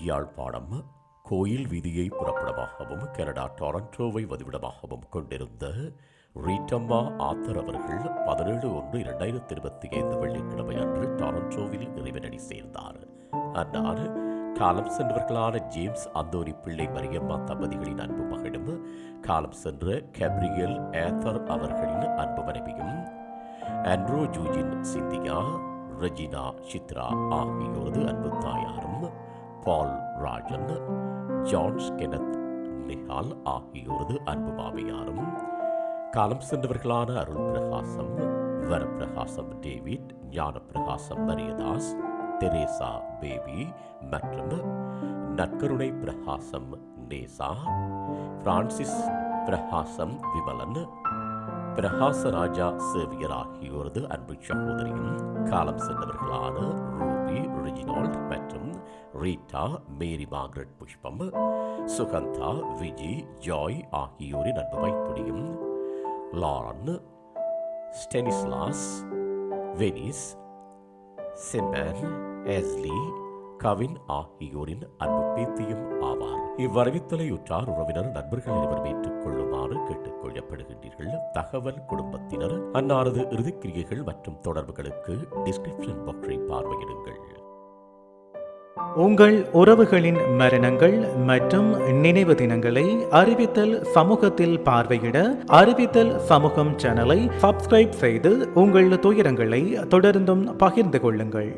யாழ்ப்பாணம் கோயில் வீதியை புறப்படமாகவும் கனடா டொரண்டோவை வதிவிடமாகவும் கொண்டிருந்த ரீட்டம்மா ஆத்தர் அவர்கள் 17/1/2025 வெள்ளிக்கிழமை அன்று டொரண்டோவில் இறைவனடி சேர்ந்தார். அன்னார் காலம் சென்றவர்களான ஜேம்ஸ் அந்தோனி பிள்ளை மரியம்மா தம்பதிகளின் அன்பு மகனும் காலம் சென்ற கேப்ரியல் ஏத்தர் அவர்களின் அன்பு மனைவியும் ஆண்ட்ரோ ஜூஜின் சிந்தியா ரெஜினா சித்ரா ஆகியோரது அன்பு தாயாரும் பால் ராஜன் ஜான்ஸ் கெனத் நிஹால் ஆகியோரது அன்பு மாமியாரும் காலம் சென்றவர்களான அருள் பிரகாசம் வரப்பிரகாசம் டேவிட் ஞான பிரகாசம் மரியதாஸ் தெரேசா பேபி மற்றும் நற்கருணை பிரகாசம் நேசா பிரான்சிஸ் பிரகாசம் விமலன் பிரகாசராஜா சேவியர் ஆகியோரது அன்பு சகோதரியும் காலம் சென்றவர்களான ரூபி ரெஜினால்ட் மற்றும் ரீட்டா மேரி மார்கரெட் புஷ்பம் சுகந்தா விஜி ஜாய் ஆகியோரின் அன்பு மைத்துணியும் லாரன் ஸ்டெனிஸ்லாஸ் வெனிஸ் செம்பன் எஸ்லி கவின் ஆகியோரின் அன்பு பேத்தியும் ஆவார். இவ்வரவித்தலை உற்றார் உறவினர் நண்பர்கள் அனைவரும் ஏற்றுக் கொள்ளுமாறு கேட்டுக் கொள்ளப்படுகின்றீர்கள். தகவல் குடும்பத்தினர் அன்னாரது இறுதிக்கிரியைகள் மற்றும் தொடர்புகளுக்கு டிஸ்கிரிப்ஷன் பாக்ஸை பார்வையிடுங்கள். உங்கள் உறவுகளின் மரணங்கள் மற்றும் நினைவு தினங்களை அறிவித்தல் சமூகத்தில் பார்வையிட அறிவித்தல் சமூகம் சேனலை சப்ஸ்கிரைப் செய்து உங்கள் துயரங்களை தொடர்ந்தும் பகிர்ந்து கொள்ளுங்கள்.